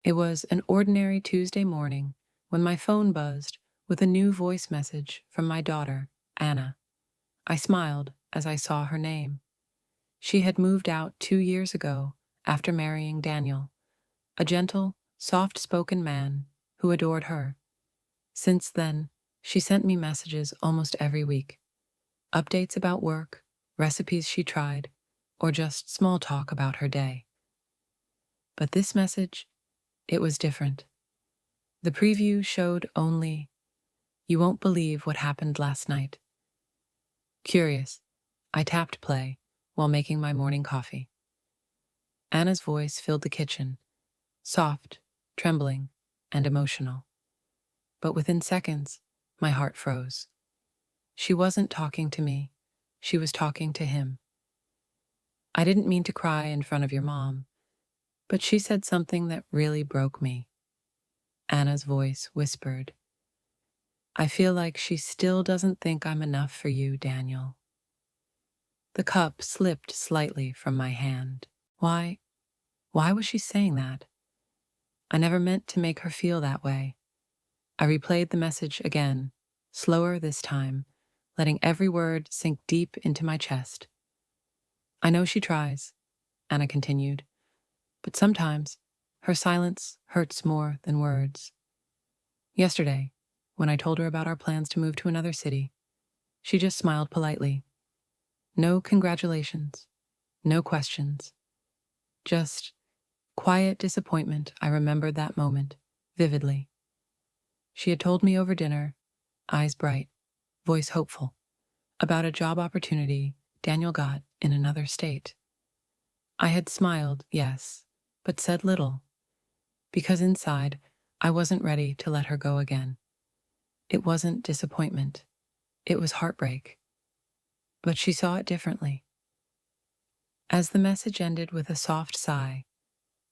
It was an ordinary Tuesday morning when my phone buzzed with a new voice message from my daughter, Anna. I smiled as I saw her name. She had moved out 2 years ago after marrying Daniel, a gentle, soft-spoken man who adored her. Since then, she sent me messages almost every week. Updates about work, recipes she tried, or just small talk about her day. But this message, it was different. The preview showed only, "You won't believe what happened last night." Curious, I tapped play while making my morning coffee. Anna's voice filled the kitchen, soft, trembling, and emotional. But within seconds, my heart froze. She wasn't talking to me, she was talking to him. "I didn't mean to cry in front of your mom, but she said something that really broke me." Anna's voice whispered, "I feel like she still doesn't think I'm enough for you, Daniel." The cup slipped slightly from my hand. Why was she saying that? I never meant to make her feel that way. I replayed the message again, slower this time, letting every word sink deep into my chest. "I know she tries," Anna continued, "but sometimes her silence hurts more than words." Yesterday, when I told her about our plans to move to another city, she just smiled politely. No congratulations, no questions, just quiet disappointment. I remembered that moment vividly. She had told me over dinner, eyes bright, voice hopeful, about a job opportunity Daniel got in another state. I had smiled, yes, but said little, because inside I wasn't ready to let her go again. It wasn't disappointment, it was heartbreak. But she saw it differently. As the message ended with a soft sigh,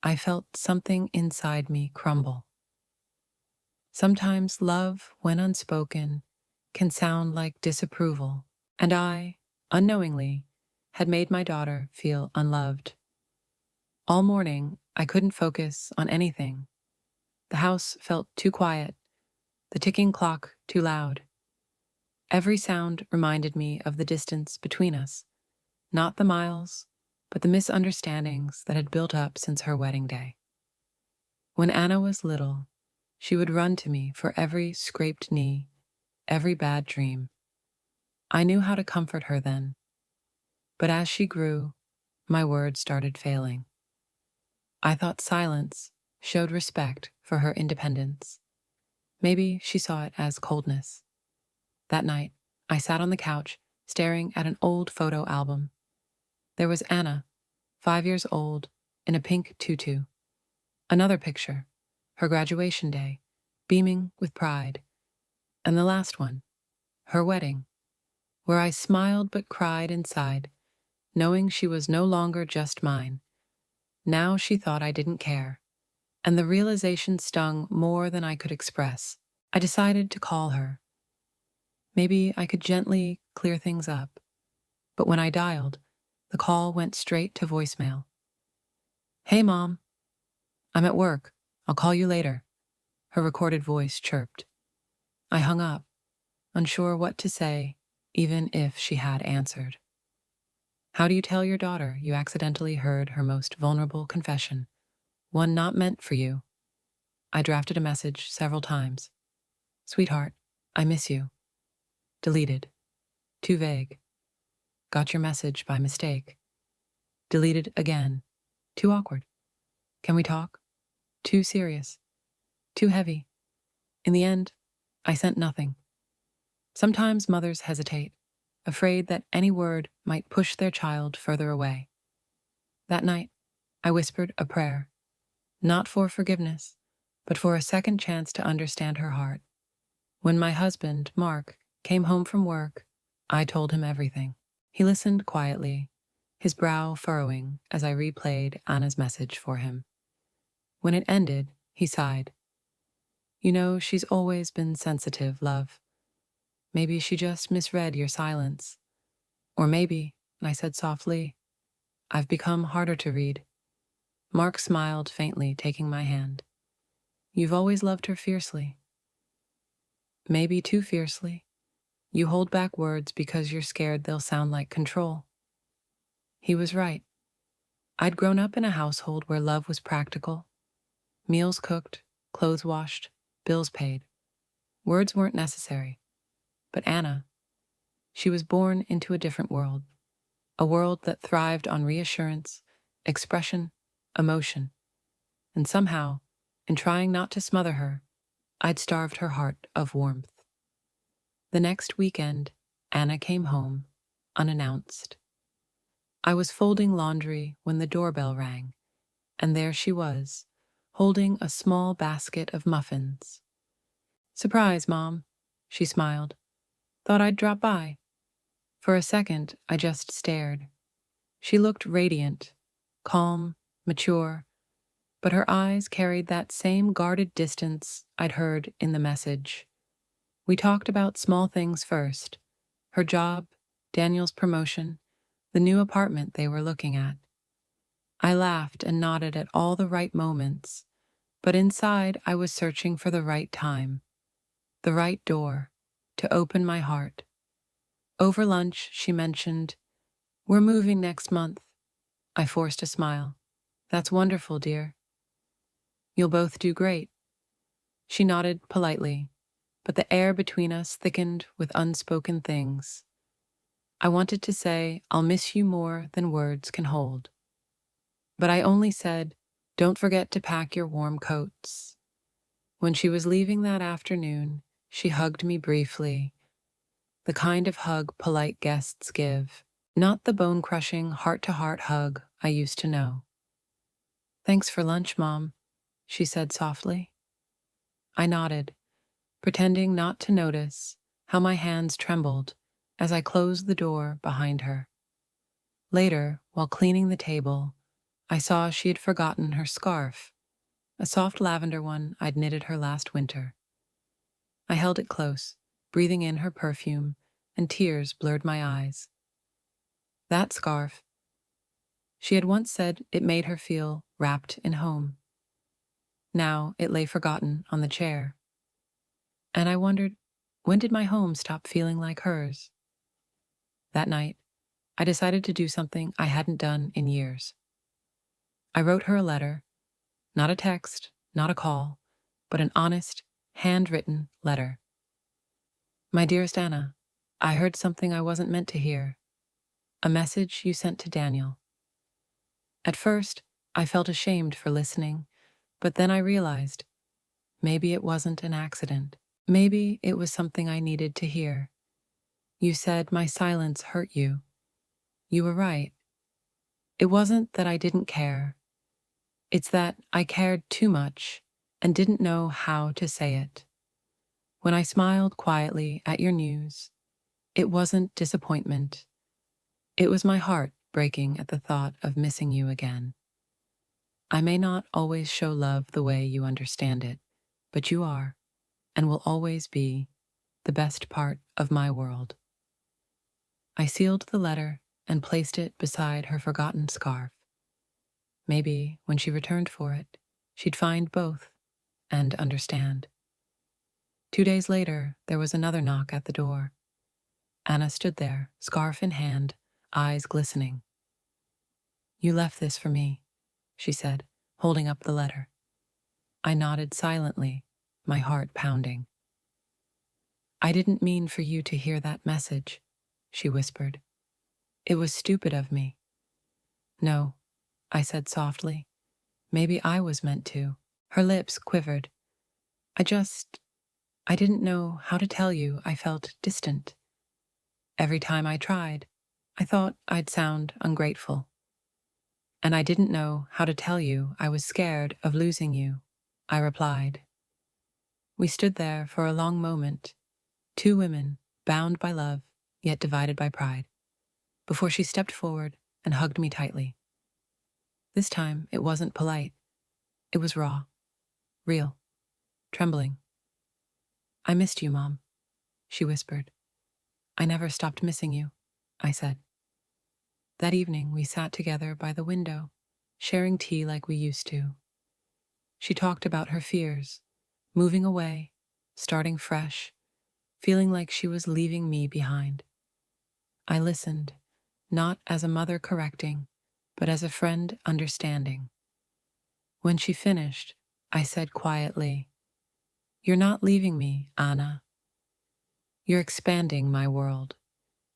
I felt something inside me crumble. Sometimes love, when unspoken, can sound like disapproval, and I, unknowingly, had made my daughter feel unloved. All morning, I couldn't focus on anything. The house felt too quiet, the ticking clock too loud. Every sound reminded me of the distance between us, not the miles, but the misunderstandings that had built up since her wedding day. When Anna was little, she would run to me for every scraped knee, every bad dream. I knew how to comfort her then. But as she grew, my words started failing. I thought silence showed respect for her independence. Maybe she saw it as coldness. That night, I sat on the couch, staring at an old photo album. There was Anna, 5 years old, in a pink tutu. Another picture, her graduation day, beaming with pride. And the last one, her wedding, where I smiled but cried inside, knowing she was no longer just mine. Now she thought I didn't care, and the realization stung more than I could express. I decided to call her. Maybe I could gently clear things up. But when I dialed, the call went straight to voicemail. "Hey, Mom. I'm at work. I'll call you later," her recorded voice chirped. I hung up, unsure what to say, even if she had answered. How do you tell your daughter you accidentally heard her most vulnerable confession, one not meant for you? I drafted a message several times. "Sweetheart, I miss you." Deleted. Too vague. "Got your message by mistake." Deleted again. Too awkward. "Can we talk?" Too serious. Too heavy. In the end, I sent nothing. Sometimes mothers hesitate, afraid that any word might push their child further away. That night, I whispered a prayer, not for forgiveness, but for a second chance to understand her heart. When my husband, Mark, came home from work, I told him everything. He listened quietly, his brow furrowing as I replayed Anna's message for him. When it ended, he sighed. "You know, she's always been sensitive, love. Maybe she just misread your silence. Or maybe," I said softly, "I've become harder to read." Mark smiled faintly, taking my hand. You've always loved her fiercely. Maybe too fiercely. You hold back words because you're scared they'll sound like control. He was right. I'd grown up in a household where love was practical. Meals cooked, clothes washed, bills paid. Words weren't necessary. But Anna, she was born into a different world. A world that thrived on reassurance, expression, emotion. And somehow, in trying not to smother her, I'd starved her heart of warmth. The next weekend, Anna came home, unannounced. I was folding laundry when the doorbell rang, and there she was, holding a small basket of muffins. "Surprise, Mom," she smiled. "Thought I'd drop by." For a second, I just stared. She looked radiant, calm, mature, but her eyes carried that same guarded distance I'd heard in the message. We talked about small things first: her job, Daniel's promotion, the new apartment they were looking at. I laughed and nodded at all the right moments, but inside I was searching for the right time, the right door, to open my heart. Over lunch, she mentioned, "We're moving next month." I forced a smile. "That's wonderful, dear. You'll both do great." She nodded politely, but the air between us thickened with unspoken things. I wanted to say, "I'll miss you more than words can hold." But I only said, "Don't forget to pack your warm coats." When she was leaving that afternoon, she hugged me briefly, the kind of hug polite guests give, not the bone-crushing, heart-to-heart hug I used to know. "Thanks for lunch, Mom," she said softly. I nodded, pretending not to notice how my hands trembled as I closed the door behind her. Later, while cleaning the table, I saw she had forgotten her scarf, a soft lavender one I'd knitted her last winter. I held it close, breathing in her perfume, and tears blurred my eyes. That scarf, she had once said it made her feel wrapped in home. Now it lay forgotten on the chair. And I wondered, when did my home stop feeling like hers? That night, I decided to do something I hadn't done in years. I wrote her a letter, not a text, not a call, but an honest, handwritten letter. "My dearest Anna, I heard something I wasn't meant to hear. A message you sent to Daniel." At first, I felt ashamed for listening, but then I realized maybe it wasn't an accident. Maybe it was something I needed to hear. "You said my silence hurt you. You were right. It wasn't that I didn't care. It's that I cared too much and didn't know how to say it. When I smiled quietly at your news, it wasn't disappointment. It was my heart breaking at the thought of missing you again. I may not always show love the way you understand it, but you are, and will always be, the best part of my world." I sealed the letter and placed it beside her forgotten scarf. Maybe, when she returned for it, she'd find both and understand. 2 days later, there was another knock at the door. Anna stood there, scarf in hand, eyes glistening. "You left this for me," she said, holding up the letter. I nodded silently, my heart pounding. "I didn't mean for you to hear that message," she whispered. "It was stupid of me." "No," I said softly. "Maybe I was meant to." Her lips quivered. I didn't know how to tell you I felt distant. Every time I tried, I thought I'd sound ungrateful. And I didn't know how to tell you I was scared of losing you," I replied. We stood there for a long moment, two women bound by love, yet divided by pride, before she stepped forward and hugged me tightly. This time, it wasn't polite. It was raw, real, trembling. "I missed you, Mom," she whispered. "I never stopped missing you," I said. That evening, we sat together by the window, sharing tea like we used to. She talked about her fears, moving away, starting fresh, feeling like she was leaving me behind. I listened, not as a mother correcting, but as a friend understanding. When she finished, I said quietly, "You're not leaving me, Anna. You're expanding my world.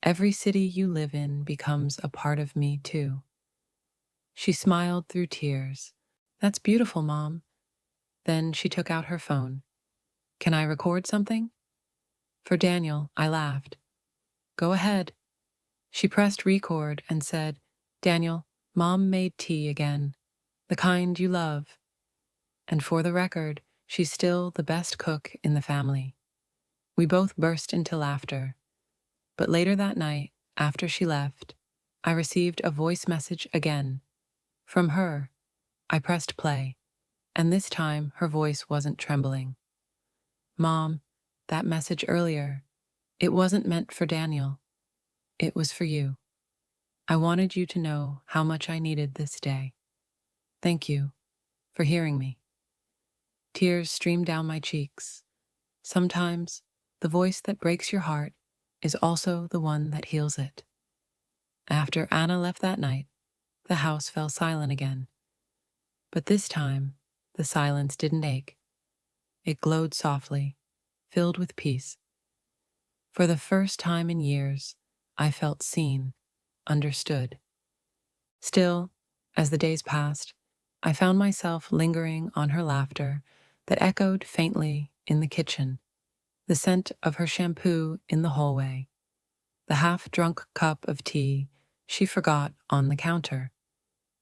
Every city you live in becomes a part of me, too." She smiled through tears. "That's beautiful, Mom." Then she took out her phone. "Can I record something?" For Daniel, I laughed. "Go ahead." She pressed record and said, "Daniel, Mom made tea again, the kind you love." And for the record, she's still the best cook in the family. We both burst into laughter. But later that night, after she left, I received a voice message again. From her. I pressed play, and this time her voice wasn't trembling. "Mom, that message earlier, it wasn't meant for Daniel. It was for you. I wanted you to know how much I needed this day. Thank you for hearing me." Tears streamed down my cheeks. Sometimes, the voice that breaks your heart is also the one that heals it. After Anna left that night, the house fell silent again. But this time, the silence didn't ache. It glowed softly, filled with peace. For the first time in years, I felt seen, understood. Still, as the days passed, I found myself lingering on her laughter that echoed faintly in the kitchen, the scent of her shampoo in the hallway, the half-drunk cup of tea she forgot on the counter.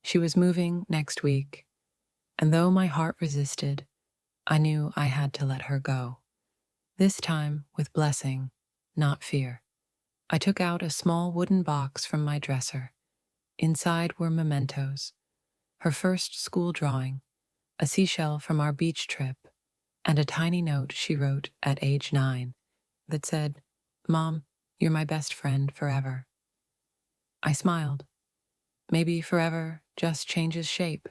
She was moving next week, and though my heart resisted, I knew I had to let her go. This time with blessing, not fear. I took out a small wooden box from my dresser. Inside were mementos, her first school drawing, a seashell from our beach trip, and a tiny note she wrote at age 9 that said, "Mom, you're my best friend forever." I smiled. Maybe forever just changes shape,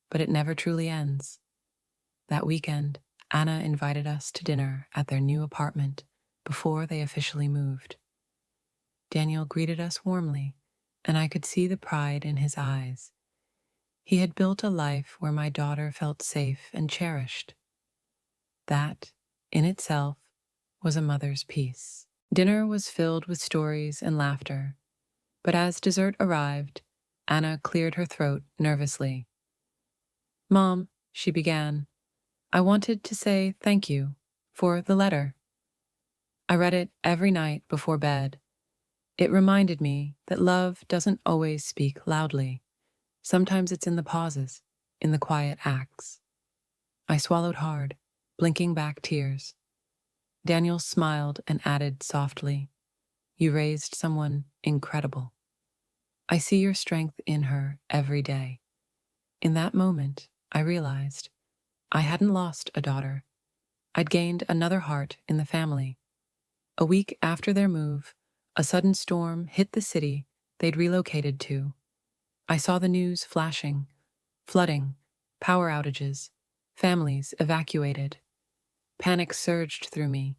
but it never truly ends. That weekend, Anna invited us to dinner at their new apartment before they officially moved. Daniel greeted us warmly, and I could see the pride in his eyes. He had built a life where my daughter felt safe and cherished. That, in itself, was a mother's peace. Dinner was filled with stories and laughter, but as dessert arrived, Anna cleared her throat nervously. "Mom," she began, "I wanted to say thank you for the letter. I read it every night before bed. It reminded me that love doesn't always speak loudly. Sometimes it's in the pauses, in the quiet acts." I swallowed hard, blinking back tears. Daniel smiled and added softly, "You raised someone incredible. I see your strength in her every day." In that moment, I realized I hadn't lost a daughter. I'd gained another heart in the family. A week after their move, a sudden storm hit the city they'd relocated to. I saw the news flashing, flooding, power outages, families evacuated. Panic surged through me.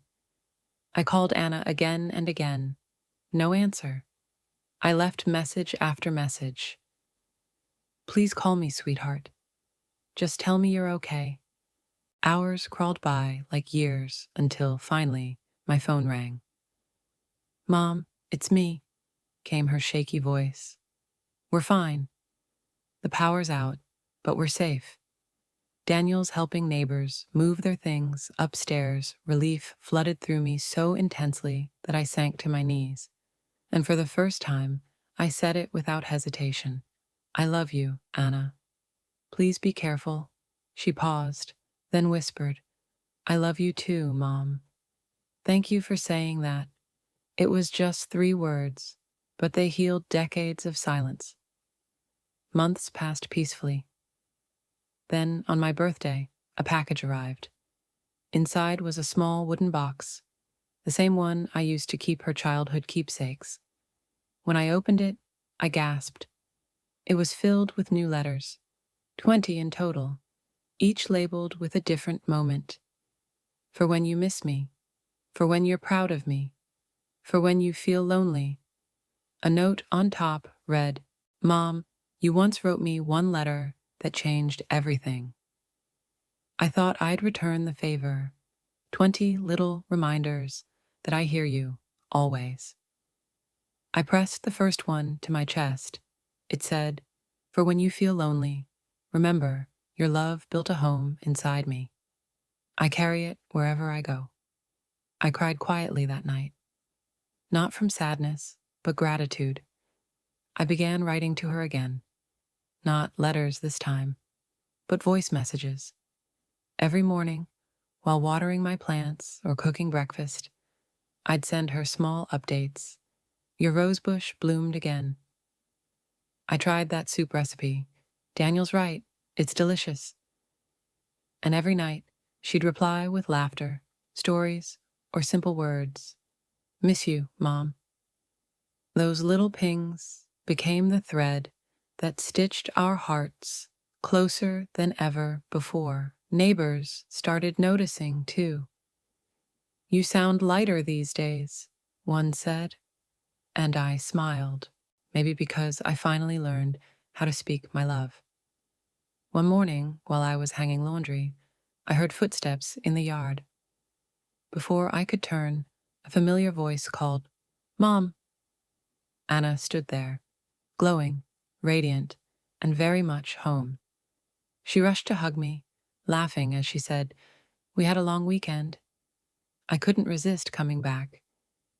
I called Anna again and again. No answer. I left message after message. "Please call me, sweetheart. Just tell me you're okay." Hours crawled by like years until, finally, my phone rang. "Mom, it's me," came her shaky voice. "We're fine. The power's out, but we're safe. Daniel's helping neighbors move their things upstairs." Relief flooded through me so intensely that I sank to my knees. And for the first time, I said it without hesitation. "I love you, Anna. Please be careful." She paused, then whispered, "I love you too, Mom. Thank you for saying that." It was just 3 words, but they healed decades of silence. Months passed peacefully. Then, on my birthday, a package arrived. Inside was a small wooden box, the same one I used to keep her childhood keepsakes. When I opened it, I gasped. It was filled with new letters, 20 in total, each labeled with a different moment. for when you miss me, for when you're proud of me, for when you feel lonely. A note on top read, Mom, you once wrote me one letter that changed everything. I thought I'd return the favor. 20 little reminders that I hear you, always. I pressed the first one to my chest. It said, for when you feel lonely, remember, your love built a home inside me. I carry it wherever I go. I cried quietly that night. Not from sadness, but gratitude. I began writing to her again. Not letters this time, but voice messages. Every morning, while watering my plants or cooking breakfast, I'd send her small updates. Your rosebush bloomed again. I tried that soup recipe. Daniel's right, it's delicious. And every night, she'd reply with laughter, stories, or simple words. Miss you, Mom. Those little pings became the thread that stitched our hearts closer than ever before. Neighbors started noticing, too. You sound lighter these days, one said, and I smiled, maybe because I finally learned how to speak my love. One morning, while I was hanging laundry, I heard footsteps in the yard. Before I could turn, a familiar voice called, Mom. Anna stood there, glowing, radiant, and very much home. She rushed to hug me, laughing as she said, We had a long weekend. I couldn't resist coming back.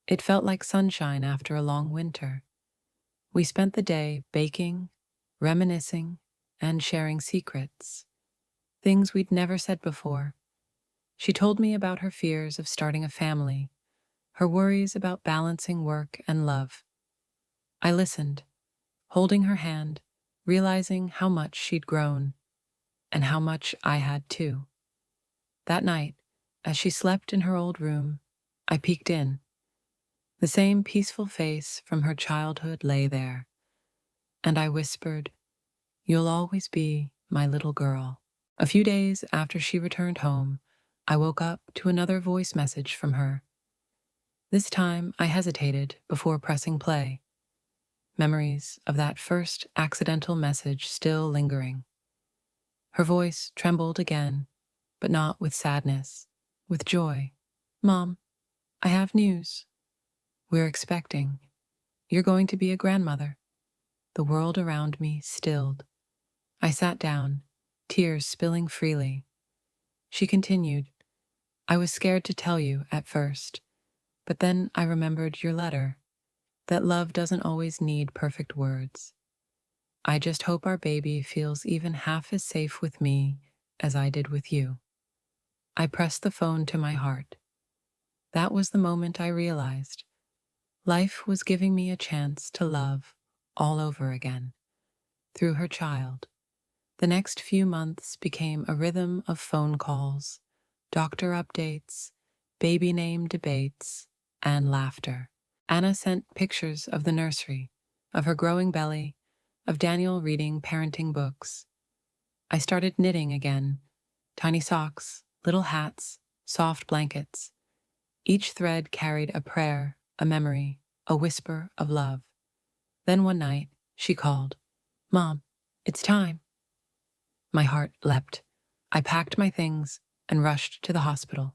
It felt like sunshine after a long winter. We spent the day baking, reminiscing, and sharing secrets, things we'd never said before. She told me about her fears of starting a family, her worries about balancing work and love. I listened, holding her hand, realizing how much she'd grown, and how much I had too. That night, as she slept in her old room, I peeked in. The same peaceful face from her childhood lay there, and I whispered, You'll always be my little girl. A few days after she returned home, I woke up to another voice message from her. This time I hesitated before pressing play, memories of that first accidental message still lingering. Her voice trembled again, but not with sadness, with joy. Mom, I have news. We're expecting. You're going to be a grandmother. The world around me stilled. I sat down, tears spilling freely. She continued, I was scared to tell you at first, but then I remembered your letter, that love doesn't always need perfect words. I just hope our baby feels even half as safe with me as I did with you. I pressed the phone to my heart. That was the moment I realized life was giving me a chance to love all over again, through her child. The next few months became a rhythm of phone calls, doctor updates, baby name debates, and laughter. Anna sent pictures of the nursery, of her growing belly, of Daniel reading parenting books. I started knitting again, tiny socks, little hats, soft blankets. Each thread carried a prayer, a memory, a whisper of love. Then one night, she called, Mom, it's time. My heart leapt. I packed my things and rushed to the hospital.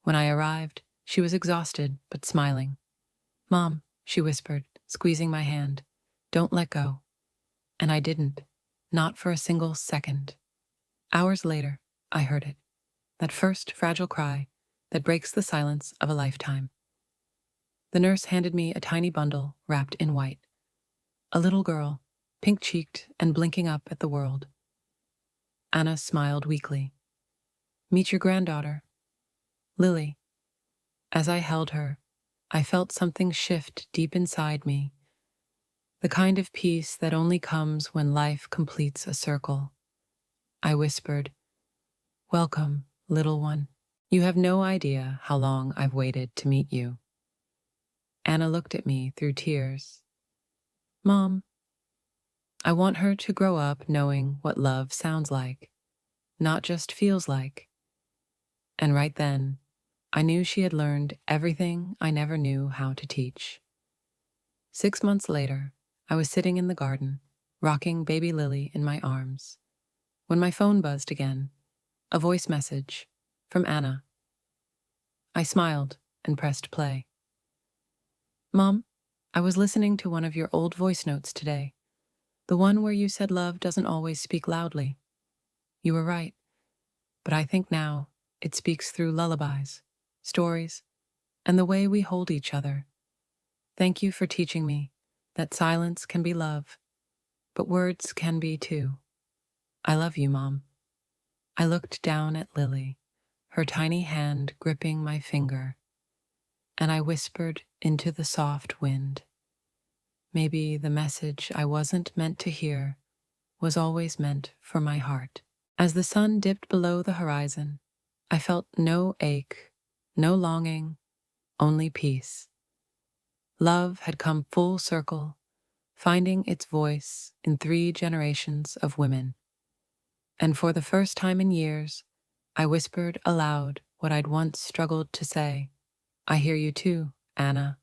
When I arrived, she was exhausted but smiling. Mom, she whispered, squeezing my hand, don't let go. And I didn't, not for a single second. Hours later, I heard it, that first fragile cry that breaks the silence of a lifetime. The nurse handed me a tiny bundle wrapped in white. A little girl, pink-cheeked and blinking up at the world. Anna smiled weakly. Meet your granddaughter, Lily. As I held her, I felt something shift deep inside me, the kind of peace that only comes when life completes a circle. I whispered, Welcome, little one. You have no idea how long I've waited to meet you. Anna looked at me through tears. Mom, I want her to grow up knowing what love sounds like, not just feels like. And right then, I knew she had learned everything I never knew how to teach. 6 months later, I was sitting in the garden, rocking baby Lily in my arms, when my phone buzzed again, a voice message from Anna. I smiled and pressed play. Mom, I was listening to one of your old voice notes today, the one where you said love doesn't always speak loudly. You were right, but I think now it speaks through lullabies, stories, and the way we hold each other. Thank you for teaching me that silence can be love, but words can be too. I love you, Mom. I looked down at Lily, her tiny hand gripping my finger, and I whispered into the soft wind. Maybe the message I wasn't meant to hear was always meant for my heart. As the sun dipped below the horizon, I felt no ache, no longing, only peace. Love had come full circle, finding its voice in 3 generations of women. And for the first time in years, I whispered aloud what I'd once struggled to say. I hear you too, Anna.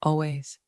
Always.